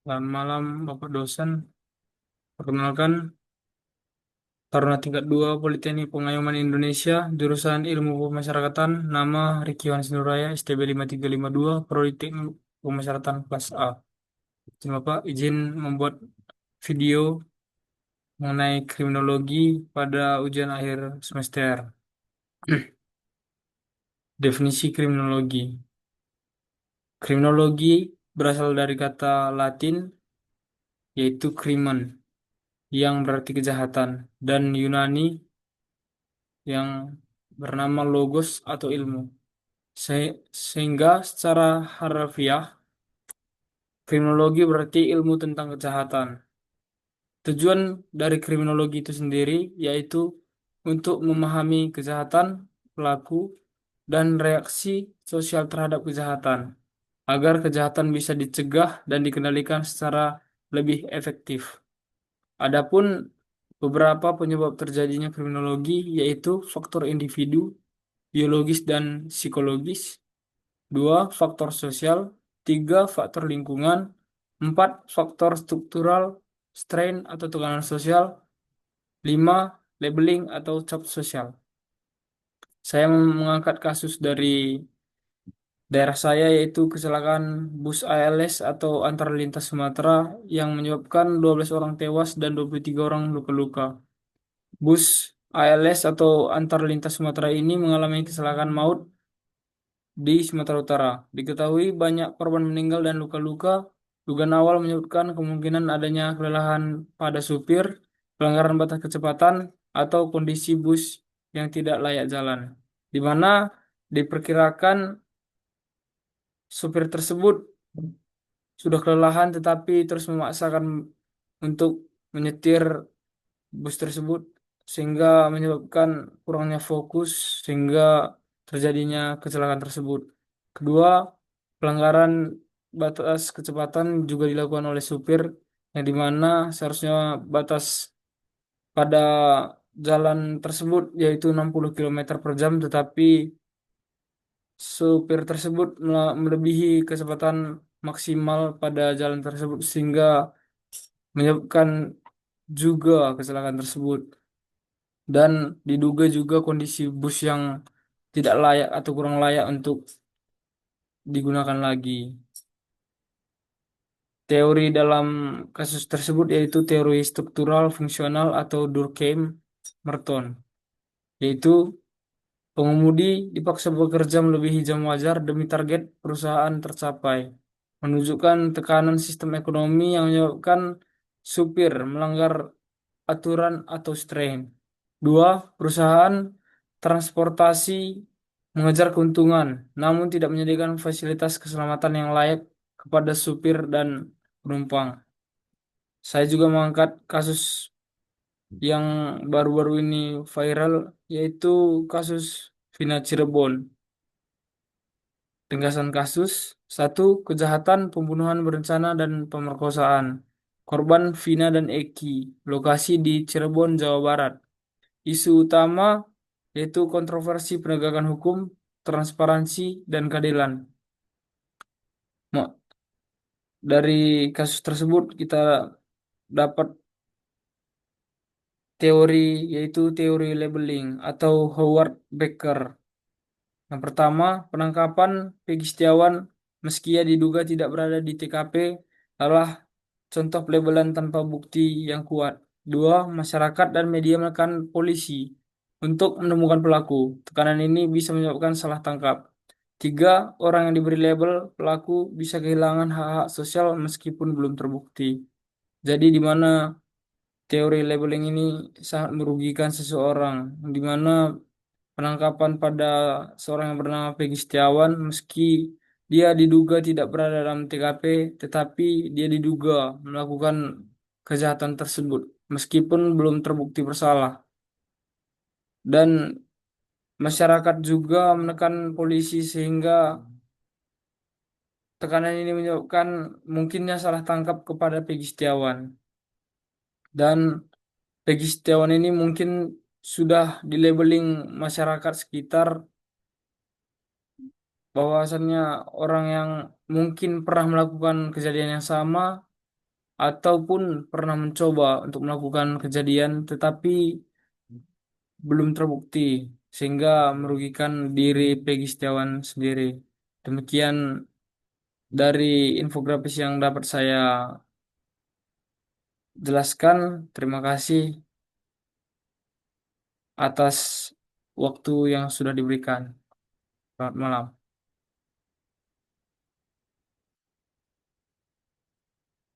Selamat malam, Bapak dosen. Perkenalkan, Taruna tingkat 2 Politeknik Pengayuman Indonesia, jurusan Ilmu Pemasyarakatan, nama Riki Yohanes Nuraya, STB 5352, Prodi Teknik Pemasyarakatan kelas A. Izin Bapak, izin membuat video mengenai kriminologi pada ujian akhir semester. Definisi kriminologi. Kriminologi berasal dari kata Latin, yaitu krimen, yang berarti kejahatan, dan Yunani yang bernama logos atau ilmu. Sehingga secara harfiah, kriminologi berarti ilmu tentang kejahatan. Tujuan dari kriminologi itu sendiri yaitu untuk memahami kejahatan, pelaku, dan reaksi sosial terhadap kejahatan, agar kejahatan bisa dicegah dan dikendalikan secara lebih efektif. Adapun beberapa penyebab terjadinya kriminologi yaitu faktor individu, biologis dan psikologis, dua faktor sosial, tiga faktor lingkungan, empat faktor struktural, strain atau tekanan sosial, lima labeling atau cap sosial. Saya mengangkat kasus dari daerah saya yaitu kecelakaan bus ALS atau antar lintas Sumatera yang menyebabkan 12 orang tewas dan 23 orang luka-luka. Bus ALS atau antar lintas Sumatera ini mengalami kecelakaan maut di Sumatera Utara. Diketahui banyak korban meninggal dan luka-luka. Dugaan awal menyebutkan kemungkinan adanya kelelahan pada supir, pelanggaran batas kecepatan, atau kondisi bus yang tidak layak jalan. Di mana diperkirakan supir tersebut sudah kelelahan tetapi terus memaksakan untuk menyetir bus tersebut sehingga menyebabkan kurangnya fokus sehingga terjadinya kecelakaan tersebut. Kedua, pelanggaran batas kecepatan juga dilakukan oleh supir yang dimana seharusnya batas pada jalan tersebut yaitu 60 km per jam tetapi supir tersebut melebihi kecepatan maksimal pada jalan tersebut sehingga menyebabkan juga kecelakaan tersebut. Dan diduga juga kondisi bus yang tidak layak atau kurang layak untuk digunakan lagi. Teori dalam kasus tersebut yaitu teori struktural fungsional atau Durkheim-Merton, yaitu pengemudi dipaksa bekerja melebihi jam wajar demi target perusahaan tercapai, menunjukkan tekanan sistem ekonomi yang menyebabkan supir melanggar aturan atau strain. Dua, perusahaan transportasi mengejar keuntungan, namun tidak menyediakan fasilitas keselamatan yang layak kepada supir dan penumpang. Saya juga mengangkat kasus yang baru-baru ini viral, yaitu kasus Vina Cirebon. Ringkasan kasus, satu, kejahatan, pembunuhan berencana, dan pemerkosaan. Korban Vina dan Eki, lokasi di Cirebon, Jawa Barat. Isu utama yaitu kontroversi penegakan hukum, transparansi, dan keadilan. Dari kasus tersebut kita dapat teori yaitu teori labeling atau Howard Becker. Yang pertama, penangkapan Pegi Setiawan meski ia diduga tidak berada di TKP adalah contoh pelabelan tanpa bukti yang kuat. Dua, masyarakat dan media menekan polisi untuk menemukan pelaku. Tekanan ini bisa menyebabkan salah tangkap. Tiga, orang yang diberi label pelaku bisa kehilangan hak-hak sosial meskipun belum terbukti. Jadi di mana teori labeling ini sangat merugikan seseorang, di mana penangkapan pada seorang yang bernama Pegi Setiawan meski dia diduga tidak berada dalam TKP, tetapi dia diduga melakukan kejahatan tersebut meskipun belum terbukti bersalah. Dan masyarakat juga menekan polisi sehingga tekanan ini menyebabkan mungkinnya salah tangkap kepada Pegi Setiawan. Dan Pegi Setiawan ini mungkin sudah di labeling masyarakat sekitar bahwasannya orang yang mungkin pernah melakukan kejadian yang sama ataupun pernah mencoba untuk melakukan kejadian tetapi belum terbukti sehingga merugikan diri Pegi Setiawan sendiri. Demikian dari infografis yang dapat saya jelaskan. Terima kasih atas waktu yang sudah diberikan. Selamat malam.